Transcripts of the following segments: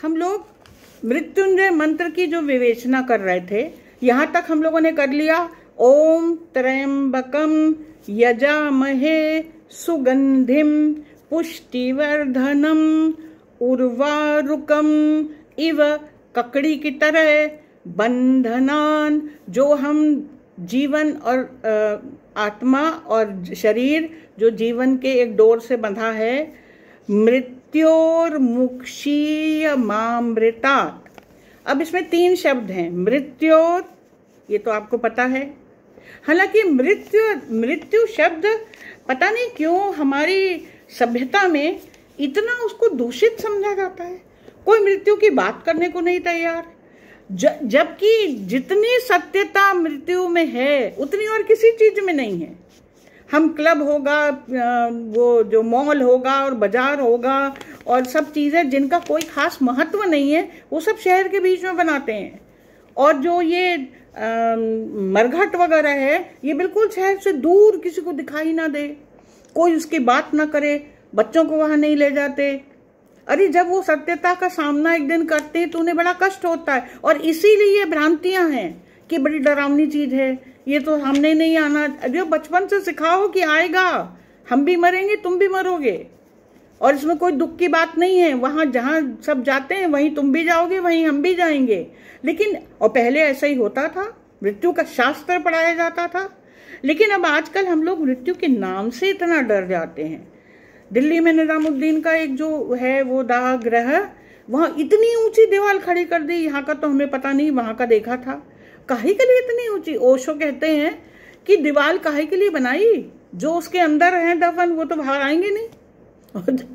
हम लोग मृत्युंजय मंत्र की जो विवेचना कर रहे थे, यहां तक हम लोगों ने कर लिया। ओम त्र्यंबकम यजामहे सुगंधिम पुष्टिवर्धनम उर्वारुकम इव ककड़ी की तरह बंधनान, जो हम जीवन और आत्मा और शरीर जो जीवन के एक डोर से बंधा है, मृत्योर्मुक्षीय मामृतात्। अब इसमें 3 शब्द हैं, मृत्योर, ये तो आपको पता है। हालांकि मृत्यु शब्द पता नहीं क्यों हमारी सभ्यता में इतना उसको दूषित समझा जाता है। कोई मृत्यु की बात करने को नहीं तैयार, जबकि जितनी सत्यता मृत्यु में है उतनी और किसी चीज में नहीं है। हम क्लब होगा, वो जो मॉल होगा और बाजार होगा और सब चीजें जिनका कोई खास महत्व नहीं है, वो सब शहर के बीच में बनाते हैं। और जो ये मरघट वगैरह है, ये बिल्कुल शहर से दूर, किसी को दिखाई ना दे, कोई उसकी बात ना करे, बच्चों को वहां नहीं ले जाते। अरे जब वो सत्यता का सामना एक दिन करते हैं तो उन्हें बड़ा कष्ट होता है। और इसीलिए ये भ्रांतियां हैं कि बड़ी डरावनी चीज है, ये तो हमने नहीं आना। जो बचपन से सिखाओ कि आएगा, हम भी मरेंगे, तुम भी मरोगे, और इसमें कोई दुख की बात नहीं है। वहां जहां सब जाते हैं वहीं तुम भी जाओगे, वहीं हम भी जाएंगे। लेकिन और पहले ऐसा ही होता था, मृत्यु का शास्त्र पढ़ाया जाता था। लेकिन अब आजकल हम लोग मृत्यु के नाम से इतना डर जाते हैं। दिल्ली में निजामुद्दीन का एक जो है वो दाह ग्रह, वहां इतनी ऊंची दीवार खड़ी कर दी। यहाँ का तो हमें पता नहीं, वहां का देखा था। काहे के लिए इतनी ऊंची? ओशो कहते हैं कि दीवार काहे के लिए बनाई? जो उसके अंदर है दफन वो तो बाहर आएंगे नहीं,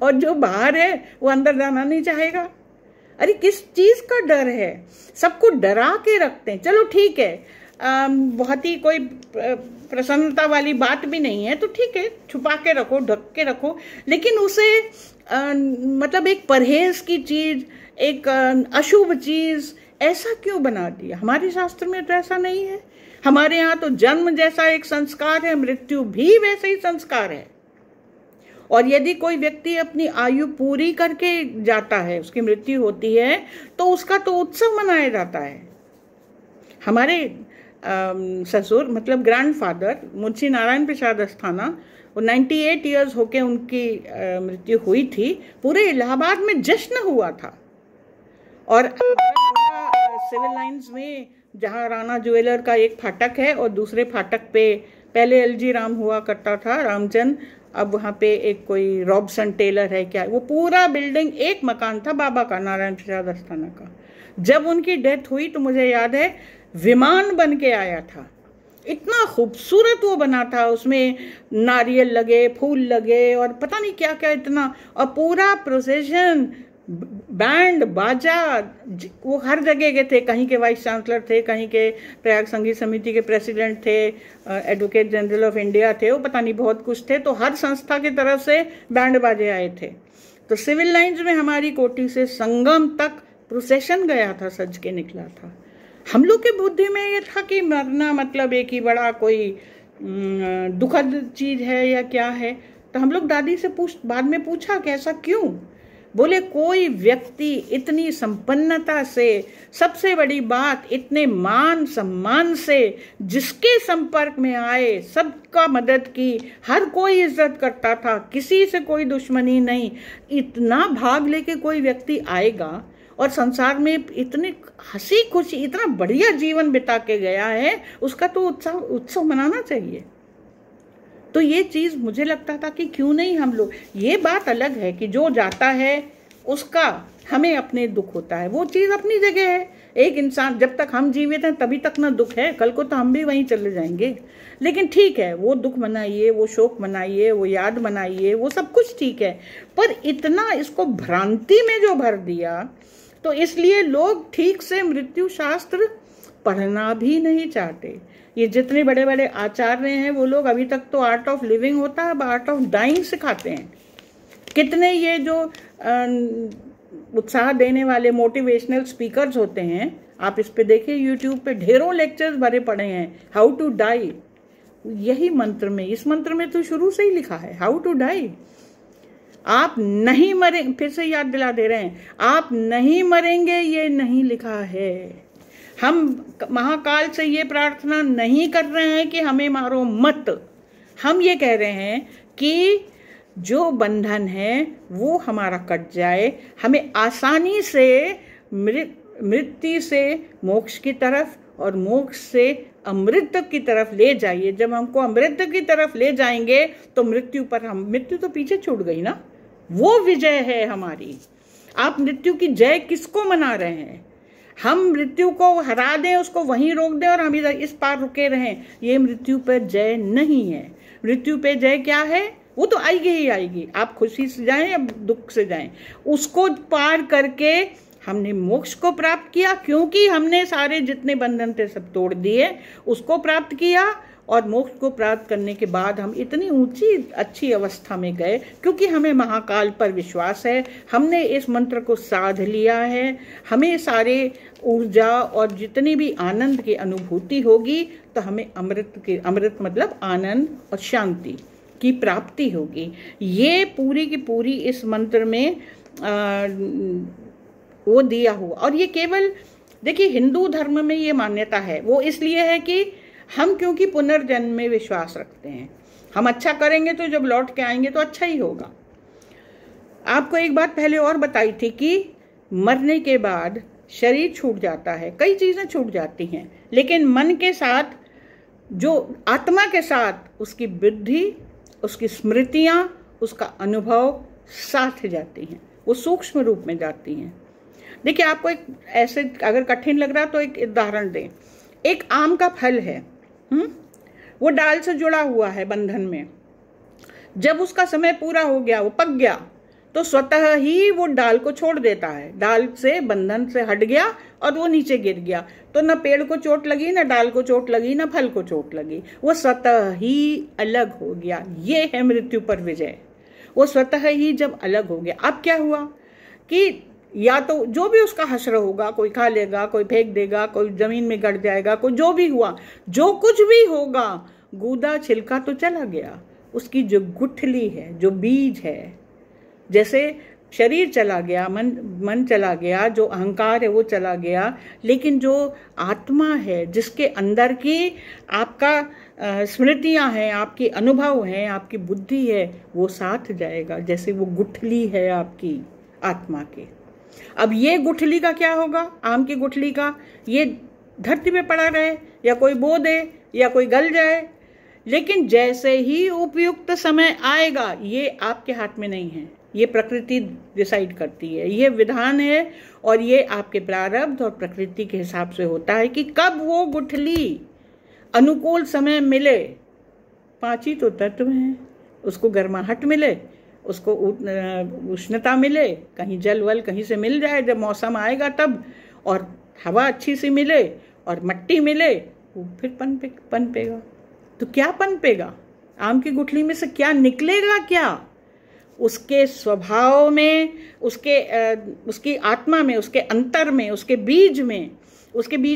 और जो बाहर है वो अंदर जाना नहीं चाहेगा। अरे किस चीज का डर है? सबको डरा के रखते हैं। चलो ठीक है, बहुत ही कोई प्रसन्नता वाली बात भी नहीं है तो ठीक है, छुपा के रखो, ढक के रखो। लेकिन उसे मतलब एक परहेज की चीज, एक अशुभ चीज ऐसा क्यों बना दिया? हमारे शास्त्र में तो ऐसा नहीं है। हमारे यहाँ तो जन्म जैसा एक संस्कार है, मृत्यु भी वैसे ही संस्कार है। और यदि कोई व्यक्ति अपनी आयु पूरी करके जाता है, उसकी मृत्यु होती है, तो उसका तो उत्सव मनाया जाता है। हमारे ससुर मतलब ग्रैंडफादर मुंशी नारायण प्रसाद अस्थाना, वो 98 ईयर्स होके उनकी मृत्यु हुई थी। पूरे इलाहाबाद में जश्न हुआ था। और सिविल लाइंस में जहाँ राणा ज्वेलर का एक फाटक है और दूसरे फाटक पे पहले एलजी राम हुआ करता था, रामचंद, अब वहाँ पे एक कोई रॉबसन टेलर है क्या, वो पूरा बिल्डिंग एक मकान था बाबा का, नारायण प्रसाद अस्थाना का। जब उनकी डेथ हुई तो मुझे याद है विमान बन के आया था। इतना खूबसूरत वो बना था, उसमें नारियल लगे, फूल लगे और पता नहीं क्या क्या इतना, और पूरा प्रोसेशन, बैंड बाजा, वो हर जगह के थे। कहीं के वाइस चांसलर थे, कहीं के प्रयाग संगीत समिति के प्रेसिडेंट थे, एडवोकेट जनरल ऑफ इंडिया थे, वो पता नहीं बहुत कुछ थे। तो हर संस्था की तरफ से बैंड बाजे आए थे। तो सिविल लाइंस में हमारी कोठी से संगम तक प्रोसेशन गया था, सज के निकला था। हम लोग के बुद्धि में ये था कि मरना मतलब एक ही बड़ा कोई दुखद चीज है या क्या है। तो हम लोग दादी से बाद में पूछा कि ऐसा क्यों? बोले कोई व्यक्ति इतनी संपन्नता से, सबसे बड़ी बात इतने मान सम्मान से जिसके संपर्क में आए, सबका मदद की, हर कोई इज्जत करता था, किसी से कोई दुश्मनी नहीं, इतना भाग लेके कोई व्यक्ति आएगा और संसार में इतनी हंसी खुशी, इतना बढ़िया जीवन बिता के गया है, उसका तो उत्सव मनाना चाहिए। तो ये चीज मुझे लगता था कि क्यों नहीं हम लोग, ये बात अलग है कि जो जाता है उसका हमें अपने दुख होता है, वो चीज अपनी जगह है। एक इंसान जब तक हम जीवित हैं तभी तक ना दुख है, कल को तो हम भी वहीं चले जाएंगे। लेकिन ठीक है, वो दुख मनाइए, वो शोक मनाइए, वो याद मनाइए, वो सब कुछ ठीक है। पर इतना इसको भ्रांति में जो भर दिया, तो इसलिए लोग ठीक से मृत्यु शास्त्र पढ़ना भी नहीं चाहते। ये जितने बड़े बड़े आचार्य हैं वो लोग अभी तक तो आर्ट ऑफ लिविंग होता है, अब आर्ट ऑफ डाइंग सिखाते हैं। कितने ये जो उत्साह देने वाले मोटिवेशनल स्पीकर्स होते हैं, आप इस पे देखिए, यूट्यूब पे ढेरों लेक्चर्स भरे पड़े हैं, हाउ टू डाई। यही मंत्र में, इस मंत्र में तो शुरू से ही लिखा है हाउ टू डाई। आप नहीं मरेंगे, फिर से याद दिला दे रहे हैं, आप नहीं मरेंगे ये नहीं लिखा है। हम महाकाल से ये प्रार्थना नहीं कर रहे हैं कि हमें मारो मत। हम ये कह रहे हैं कि जो बंधन है वो हमारा कट जाए, हमें आसानी से मृत्यु से मोक्ष की तरफ और मोक्ष से अमृत की तरफ ले जाइए। जब हमको अमृत की तरफ ले जाएंगे तो मृत्यु पर मृत्यु तो पीछे छूट गई ना, वो विजय है हमारी। आप मृत्यु की जय किसको मना रहे हैं? हम मृत्यु को हरा दें, उसको वहीं रोक दें और हम इस पार रुके रहें, ये मृत्यु पर जय नहीं है। मृत्यु पे जय क्या है? वो तो आएगी ही आएगी, आप खुशी से जाएं या दुख से जाएं, उसको पार करके हमने मोक्ष को प्राप्त किया, क्योंकि हमने सारे जितने बंधन थे सब तोड़ दिए, उसको प्राप्त किया। और मोक्ष को प्राप्त करने के बाद हम इतनी ऊंची अच्छी अवस्था में गए, क्योंकि हमें महाकाल पर विश्वास है, हमने इस मंत्र को साध लिया है, हमें सारे ऊर्जा और जितनी भी आनंद की अनुभूति होगी तो हमें अमृत मतलब आनंद और शांति की प्राप्ति होगी। ये पूरी की पूरी इस मंत्र में वो दिया हुआ। और ये केवल देखिए हिंदू धर्म में ये मान्यता है, वो इसलिए है कि हम क्योंकि पुनर्जन्म में विश्वास रखते हैं, हम अच्छा करेंगे तो जब लौट के आएंगे तो अच्छा ही होगा। आपको एक बात पहले और बताई थी कि मरने के बाद शरीर छूट जाता है, कई चीजें छूट जाती हैं, लेकिन मन के साथ, जो आत्मा के साथ उसकी बुद्धि, उसकी स्मृतियां, उसका अनुभव साथ जाती हैं, वो सूक्ष्म रूप में जाती हैं। देखिए आपको एक ऐसे अगर कठिन लग रहा तो एक उदाहरण दें। एक आम का फल है, वो डाल से जुड़ा हुआ है बंधन में। जब उसका समय पूरा हो गया, वो पक गया, तो स्वतः ही वो डाल को छोड़ देता है, डाल से बंधन से हट गया और वो नीचे गिर गया। तो न पेड़ को चोट लगी, न डाल को चोट लगी, न फल को चोट लगी, वो स्वतः ही अलग हो गया। ये है मृत्यु पर विजय। वो स्वतः ही जब अलग हो गया, अब क्या हुआ कि या तो जो भी उसका हश्र होगा, कोई खा लेगा, कोई फेंक देगा, कोई जमीन में गड़ जाएगा, कोई जो भी हुआ, जो कुछ भी होगा, गूदा छिलका तो चला गया, उसकी जो गुठली है, जो बीज है, जैसे शरीर चला गया, मन चला गया, जो अहंकार है वो चला गया, लेकिन जो आत्मा है, जिसके अंदर की आपका स्मृतियां हैं, आपके अनुभव हैं, आपकी बुद्धि है, वो साथ जाएगा, जैसे वो गुठली है आपकी आत्मा के। अब ये गुठली का क्या होगा? आम की गुठली का, ये धरती पे पड़ा रहे या कोई बो दे या कोई गल जाए, लेकिन जैसे ही उपयुक्त समय आएगा, ये आपके हाथ में नहीं है, ये प्रकृति डिसाइड करती है, ये विधान है और ये आपके प्रारब्ध और प्रकृति के हिसाब से होता है कि कब वो गुठली अनुकूल समय मिले। 5 ही तो तत्व हैं, उसको गर्माहट मिले, उसको उष्णता मिले, कहीं जल वल कहीं से मिल जाए जब मौसम आएगा तब, और हवा अच्छी सी मिले और मट्टी मिले, वो फिर पनपेगा। तो क्या पनपेगा? आम की गुठली में से क्या निकलेगा? क्या उसके स्वभाव में, उसकी आत्मा में, उसके अंतर में, उसके बीज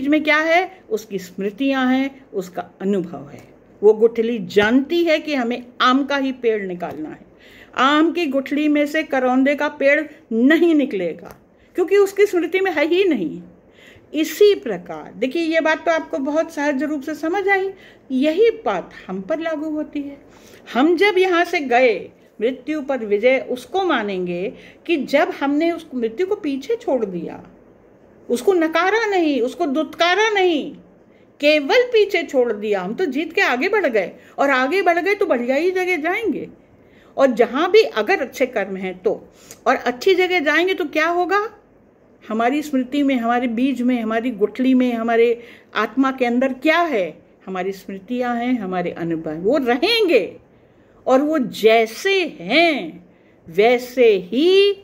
में क्या है? उसकी स्मृतियां हैं, उसका अनुभव है। वो गुठली जानती है कि हमें आम का ही पेड़ निकालना है, आम की गुठली में से करौंदे का पेड़ नहीं निकलेगा, क्योंकि उसकी स्मृति में है ही नहीं। इसी प्रकार देखिए, ये बात तो आपको बहुत सहज रूप से समझ आई, यही बात हम पर लागू होती है। हम जब यहाँ से गए, मृत्यु पर विजय उसको मानेंगे कि जब हमने उस मृत्यु को पीछे छोड़ दिया, उसको नकारा नहीं, उसको दुत्कारा नहीं, केवल पीछे छोड़ दिया, हम तो जीत के आगे बढ़ गए, और आगे बढ़ गए तो बढ़िया ही जगह जाएंगे। और जहां भी अगर अच्छे कर्म हैं तो, और अच्छी जगह जाएंगे तो क्या होगा? हमारी स्मृति में, हमारे बीज में, हमारी गुठली में, हमारे आत्मा के अंदर क्या है? हमारी स्मृतियां हैं, हमारे अनुभव, वो रहेंगे और वो जैसे हैं वैसे ही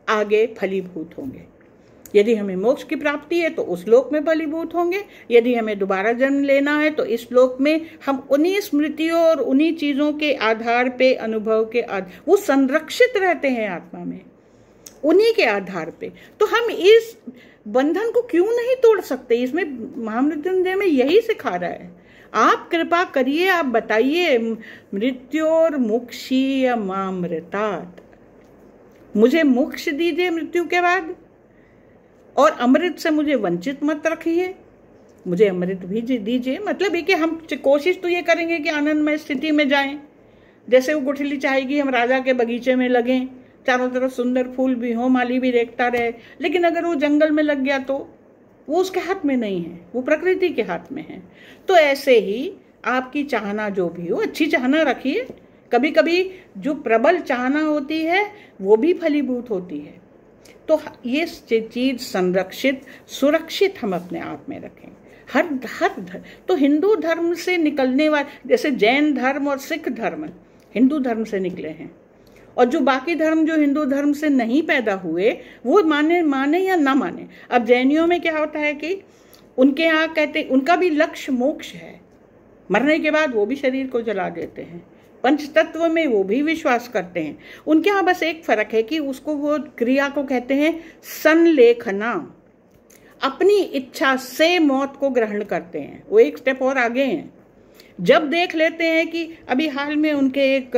आगे फलीभूत होंगे। यदि हमें मोक्ष की प्राप्ति है तो उस लोक में फलीभूत होंगे, यदि हमें दोबारा जन्म लेना है तो इस लोक में हम उन्हीं स्मृतियों और उन्हीं चीज़ों के आधार पे, अनुभव के आधार, वो संरक्षित रहते हैं आत्मा में, उन्हीं के आधार पे। तो हम इस बंधन को क्यों नहीं तोड़ सकते? इसमें महामृत्युंजय में यही सिखा रहा है। आप कृपा करिए, आप बताइए, मृत्योर्मुक्षीयमामृतात्, मुझे मोक्ष दीजिए मृत्यु के बाद, और अमृत से मुझे वंचित मत रखिए, मुझे अमृत भी दीजिए। मतलब ये कि हम कोशिश तो ये करेंगे कि आनंदमय स्थिति में जाएं। जैसे वो गुठली चाहेगी हम राजा के बगीचे में लगें, चारों तरफ सुंदर फूल भी हो, माली भी देखता रहे, लेकिन अगर वो जंगल में लग गया तो वो उसके हाथ में नहीं है, वो प्रकृति के हाथ में है। तो ऐसे ही आपकी चाहना जो भी हो, अच्छी चाहना रखिए। कभी कभी जो प्रबल चाहना होती है वो भी फलीभूत होती है। तो ये चीज संरक्षित सुरक्षित हम अपने आप में रखें। हर तो हिंदू धर्म से निकलने वाले, जैसे जैन धर्म और सिख धर्म हिंदू धर्म से निकले हैं, और जो बाकी धर्म जो हिंदू धर्म से नहीं पैदा हुए वो माने या ना माने। अब जैनियों में क्या होता है कि उनके यहाँ कहते उनका भी लक्ष्य मोक्ष है, मरने के बाद वो भी शरीर को जला देते हैं। पंच तत्व में वो भी विश्वास करते हैं। उनके यहाँ बस एक फर्क है कि उसको वो क्रिया को कहते हैं संलेखना, अपनी इच्छा से मौत को ग्रहण करते हैं। वो एक स्टेप और आगे हैं। जब देख लेते हैं कि अभी हाल में उनके एक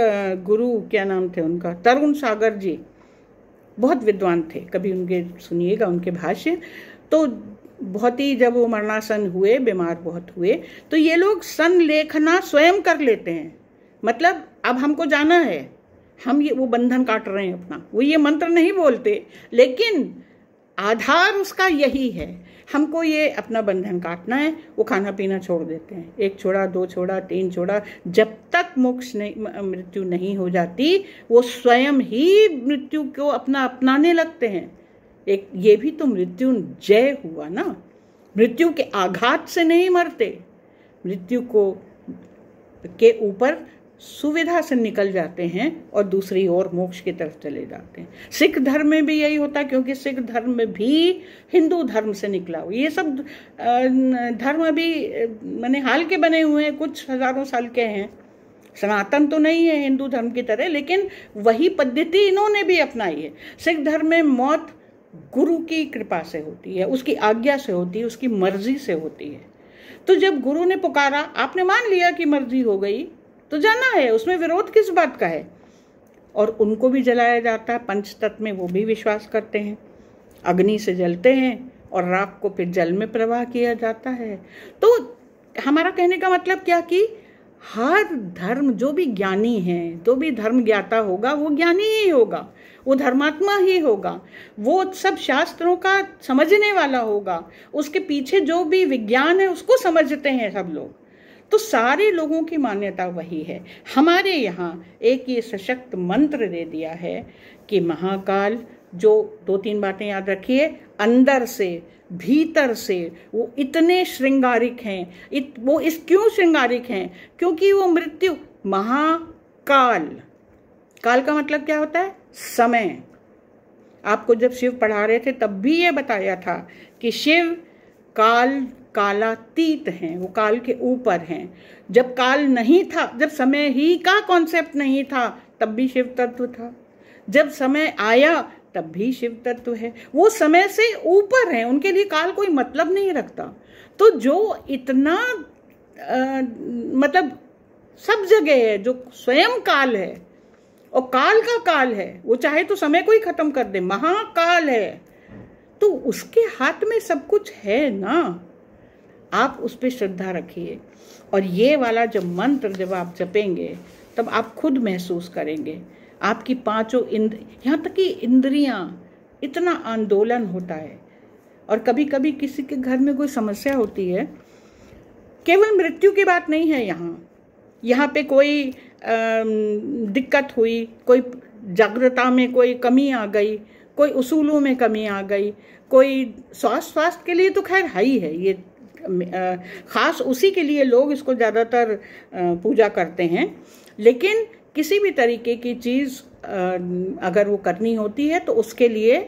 गुरु, क्या नाम थे उनका, तरुण सागर जी, बहुत विद्वान थे, कभी उनके सुनिएगा उनके भाष्य। तो बहुत ही जब वो मरणासन हुए, बीमार बहुत हुए, तो ये लोग संलेखना स्वयं कर लेते हैं। मतलब अब हमको जाना है, हम ये वो बंधन काट रहे हैं अपना, वो ये मंत्र नहीं बोलते, लेकिन आधार उसका यही है, हमको ये अपना बंधन काटना है। वो खाना पीना छोड़ देते हैं, 1 छोड़ा 2 छोड़ा 3 छोड़ा, जब तक मोक्ष नहीं, मृत्यु नहीं हो जाती, वो स्वयं ही मृत्यु को अपनाने लगते हैं। एक ये भी तो मृत्युंजय हुआ ना, मृत्यु के आघात से नहीं मरते, मृत्यु को के ऊपर सुविधा से निकल जाते हैं और दूसरी ओर मोक्ष की तरफ चले जाते हैं। सिख धर्म में भी यही होता है, क्योंकि सिख धर्म में भी हिंदू धर्म से निकला हुआ। ये सब धर्म भी मैंने हाल के बने हुए हैं, कुछ हजारों साल के हैं, सनातन तो नहीं है हिंदू धर्म की तरह, लेकिन वही पद्धति इन्होंने भी अपनाई है। सिख धर्म में मौत गुरु की कृपा से होती है, उसकी आज्ञा से होती है, उसकी मर्जी से होती है। तो जब गुरु ने पुकारा, आपने मान लिया कि मर्जी हो गई, तो जाना है, उसमें विरोध किस बात का है। और उनको भी जलाया जाता है, पंच तत्व में वो भी विश्वास करते हैं, अग्नि से जलते हैं और राख को फिर जल में प्रवाह किया जाता है। तो हमारा कहने का मतलब क्या कि हर धर्म, जो भी ज्ञानी है, जो भी धर्म ज्ञाता होगा, वो ज्ञानी ही होगा, वो धर्मात्मा ही होगा, वो सब शास्त्रों का समझने वाला होगा, उसके पीछे जो भी विज्ञान है उसको समझते हैं सब लोग। तो सारे लोगों की मान्यता वही है। हमारे यहाँ एक ये सशक्त मंत्र दे दिया है कि महाकाल, जो 2-3 बातें याद रखिए, अंदर से भीतर से वो इतने श्रृंगारिक हैं। वो इस क्यों श्रृंगारिक हैं? क्योंकि वो मृत्यु, महाकाल, काल का मतलब क्या होता है? समय। आपको जब शिव पढ़ा रहे थे तब भी ये बताया था कि शिव कालातीत हैं, वो काल के ऊपर हैं। जब काल नहीं था, जब समय ही का कॉन्सेप्ट नहीं था, तब भी शिव तत्व था। जब समय आया तब भी शिव तत्व है। वो समय से ऊपर है, उनके लिए काल कोई मतलब नहीं रखता। तो जो इतना मतलब सब जगह है, जो स्वयं काल है और काल का काल है, वो चाहे तो समय को ही खत्म कर दे, महाकाल है, तो उसके हाथ में सब कुछ है ना। आप उस पर श्रद्धा रखिए। और ये वाला जब मंत्र जब आप जपेंगे तब आप खुद महसूस करेंगे आपकी 5 इंद्र, यहाँ तक कि इंद्रियां, इतना आंदोलन होता है। और कभी कभी किसी के घर में कोई समस्या होती है, केवल मृत्यु की बात नहीं है, यहाँ पे कोई दिक्कत हुई, कोई जागृता में कोई कमी आ गई, कोई उसूलों में कमी आ गई, कोई स्वास्थ्य के लिए तो खैर है ही है, ये खास उसी के लिए लोग इसको ज़्यादातर पूजा करते हैं। लेकिन किसी भी तरीके की चीज़ अगर वो करनी होती है तो उसके लिए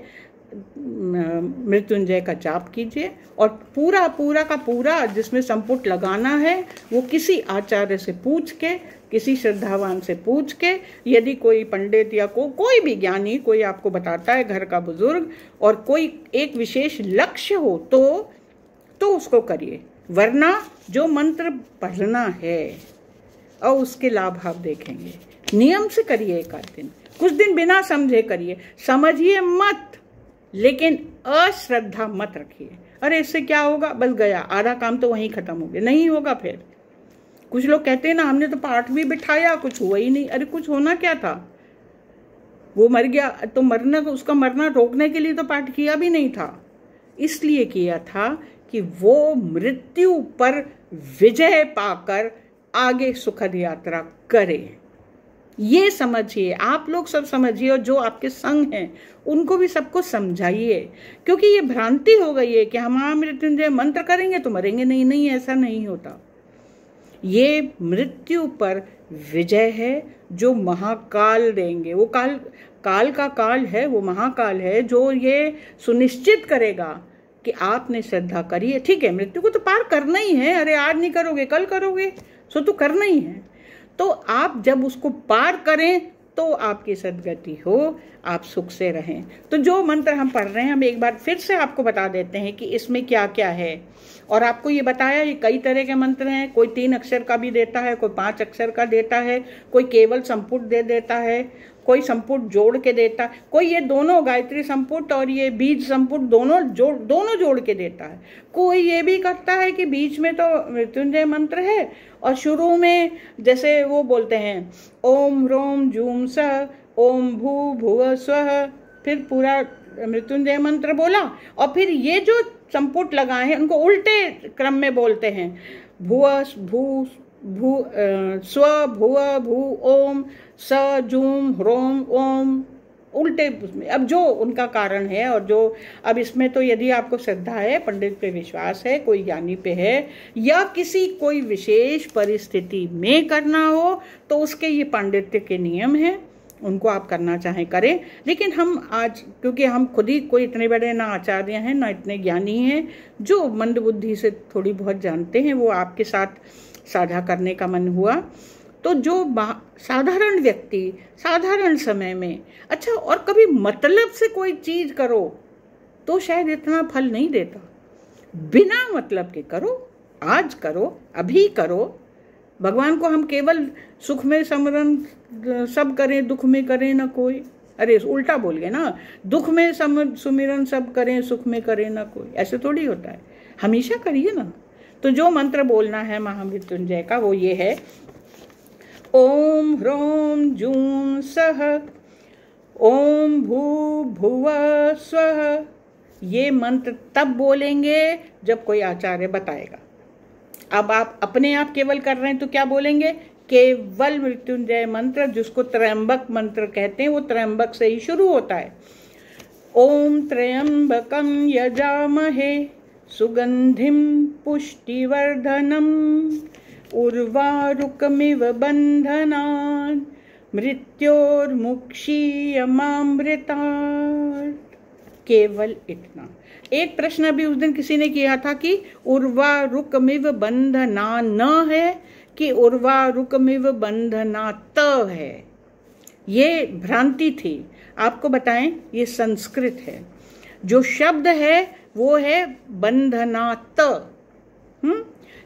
मृत्युंजय का जाप कीजिए। और पूरा का पूरा जिसमें संपुट लगाना है वो किसी आचार्य से पूछ के, किसी श्रद्धावान से पूछ के, यदि कोई पंडित या कोई भी ज्ञानी कोई आपको बताता है, घर का बुजुर्ग, और कोई एक विशेष लक्ष्य हो तो उसको करिए। वरना जो मंत्र पढ़ना है और उसके लाभ आप देखेंगे, नियम से करिए 1 आध दिन, कुछ दिन बिना समझे करिए, समझिए मत, लेकिन अश्रद्धा मत रखिए। अरे इससे क्या होगा, बस गया, आधा काम तो वहीं खत्म हो गया, नहीं होगा फिर। कुछ लोग कहते हैं ना हमने तो पाठ भी बिठाया, कुछ हुआ ही नहीं। अरे कुछ होना क्या था, वो मर गया तो मरना, तो उसका मरना रोकने के लिए तो पाठ किया भी नहीं था, इसलिए किया था कि वो मृत्यु पर विजय पाकर आगे सुखद यात्रा करे। ये समझिए, आप लोग सब समझिए, और जो आपके संग हैं उनको भी सबको समझाइए, क्योंकि ये भ्रांति हो गई है कि हम महामृत्युंजय मंत्र करेंगे तो मरेंगे नहीं। नहीं, ऐसा नहीं होता। ये मृत्यु पर विजय है जो महाकाल देंगे। वो काल का काल है, वो महाकाल है जो ये सुनिश्चित करेगा कि आपने श्रद्धा करी है। ठीक है, मृत्यु को तो पार करना ही है, अरे आज नहीं करोगे कल करोगे, सो तो करना ही है। तो आप जब उसको पार करें तो आपकी सद्गति हो, आप सुख से रहें। तो जो मंत्र हम पढ़ रहे हैं, हम एक बार फिर से आपको बता देते हैं कि इसमें क्या क्या है। और आपको ये बताया ये कई तरह के मंत्र हैं, कोई 3 अक्षर का भी देता है, कोई 5 अक्षर का देता है, कोई केवल संपुट दे देता है, कोई संपुट जोड़ के देता है, कोई ये दोनों गायत्री संपुट और ये बीज संपुट दोनों जोड़ के देता है। कोई ये भी करता है कि बीच में तो मृत्युंजय मंत्र है और शुरू में जैसे वो बोलते हैं ओम ह्रोम जूम सः ओम भू भुव स्वः, फिर पूरा मृत्युंजय मंत्र बोला, और फिर ये जो संपुट लगाए हैं उनको उल्टे क्रम में बोलते हैं, स्व भुव भू ओम स जूम ह्रोम ओम, उल्टे। अब जो उनका कारण है, और जो अब इसमें तो यदि आपको श्रद्धा है, पंडित पे विश्वास है, कोई ज्ञानी पे है, या किसी कोई विशेष परिस्थिति में करना हो तो उसके ये पांडित्य के नियम हैं, उनको आप करना चाहें करें। लेकिन हम आज, क्योंकि हम खुद ही कोई इतने बड़े ना आचार्य हैं ना इतने ज्ञानी हैं, जो मंद बुद्धि से थोड़ी बहुत जानते हैं, वो आपके साथ साझा करने का मन हुआ। तो जो साधारण व्यक्ति साधारण समय में, अच्छा, और कभी मतलब से कोई चीज करो तो शायद इतना फल नहीं देता। बिना मतलब के करो, आज करो, अभी करो। भगवान को हम केवल सुख में समरण सब करें, दुख में करें ना कोई। अरे उल्टा बोल गए ना, दुख में सुमिरन सब करें, सुख में करें ना कोई, ऐसे थोड़ी होता है। हमेशा करिए ना। तो जो मंत्र बोलना है महामृत्युंजय का वो ये है, ओम ह्रोम जूं सः ओम भू भुव स्वः। ये मंत्र तब बोलेंगे जब कोई आचार्य बताएगा। अब आप अपने आप केवल कर रहे हैं तो क्या बोलेंगे, केवल मृत्युंजय मंत्र, जिसको त्रयंबक मंत्र कहते हैं, वो त्रयंबक से ही शुरू होता है। ओम त्र्यंबकम यजामहे सुगंधिम पुष्टिवर्धनम उर्वारुकमिव बंधनान् मृत्योर्मुक्षीयमामृतात्। केवल इतना। एक प्रश्न अभी उस दिन किसी ने किया था कि उर्वारुकमिव बंधना न है कि उर्वारुकमिव बंधना त है। ये भ्रांति थी। आपको बताएं, ये संस्कृत है। जो शब्द है वो है बंधनात।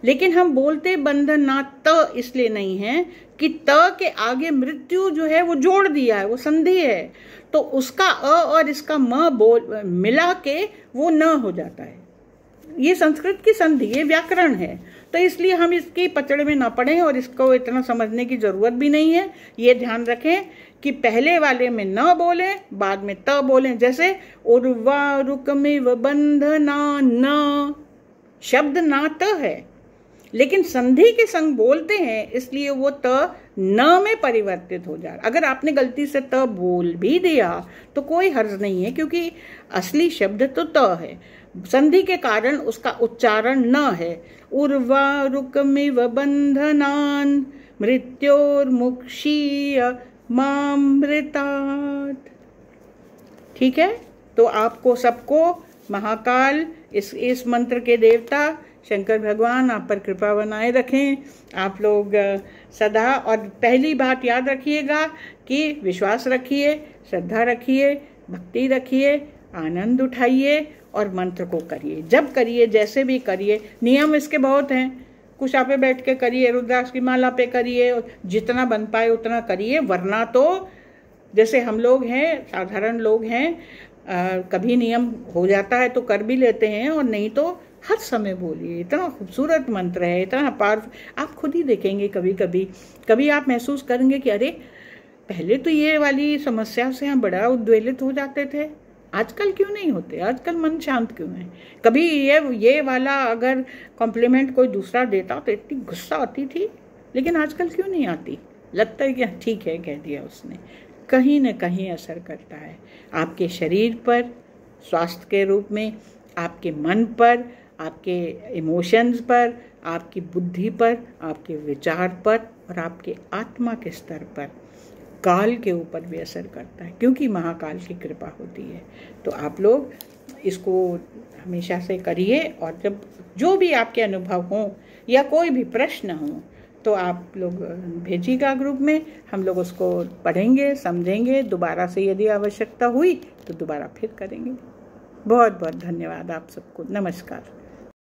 लेकिन हम बोलते बंधनात इसलिए नहीं है कि त के आगे मृत्यु जो है वो जोड़ दिया है, वो संधि है, तो उसका अ और इसका म बोल मिला के वो न हो जाता है। ये संस्कृत की संधि, ये व्याकरण है, तो इसलिए हम इसकी पचड़े में ना पड़े और इसको इतना समझने की जरूरत भी नहीं है। ये ध्यान रखें कि पहले वाले में न बोलें, बाद में त बोलें। जैसे उर्वारुकमिव बंधना, न शब्द ना त है, लेकिन संधि के संग बोलते हैं, इसलिए वो त न में परिवर्तित हो जाए। अगर आपने गलती से त बोल भी दिया तो कोई हर्ज नहीं है, क्योंकि असली शब्द तो त है, संधि के कारण उसका उच्चारण न है। उर्वारुकमिव बंधनान् मृत्योर्मुक्षीय मामृतात्। ठीक है, तो आपको सबको महाकाल, इस मंत्र के देवता शंकर भगवान आप पर कृपा बनाए रखें। आप लोग सदा, और पहली बात याद रखिएगा कि विश्वास रखिए, श्रद्धा रखिए, भक्ति रखिए, आनंद उठाइए और मंत्र को करिए। जब करिए, जैसे भी करिए, नियम इसके बहुत हैं। कुशा पे बैठ के करिए, रुद्राक्ष की माला पे करिए, जितना बन पाए उतना करिए, वरना तो जैसे हम लोग हैं, साधारण लोग हैं, कभी नियम हो जाता है तो कर भी लेते हैं, और नहीं तो हर समय बोलिए। इतना खूबसूरत मंत्र है, इतना पावरफुल। आप खुद ही देखेंगे, कभी आप महसूस करेंगे कि अरे पहले तो ये वाली समस्या से हम बड़ा उद्वेलित हो जाते थे, आजकल क्यों नहीं होते, आजकल मन शांत क्यों है। कभी ये वाला अगर कॉम्प्लीमेंट कोई दूसरा देता तो इतनी गुस्सा आती थी, लेकिन आजकल क्यों नहीं आती। लगता है कि ठीक है कह दिया उसने। कहीं न कहीं असर करता है आपके शरीर पर, स्वास्थ्य के रूप में, आपके मन पर, आपके इमोशंस पर, आपकी बुद्धि पर, आपके विचार पर, और आपके आत्मा के स्तर पर, काल के ऊपर भी असर करता है, क्योंकि महाकाल की कृपा होती है। तो आप लोग इसको हमेशा से करिए, और जब जो भी आपके अनुभव हों या कोई भी प्रश्न हो तो आप लोग भेजिएगा ग्रुप में, हम लोग उसको पढ़ेंगे, समझेंगे, दोबारा से यदि आवश्यकता हुई तो दोबारा फिर करेंगे। बहुत बहुत धन्यवाद आप सबको। नमस्कार।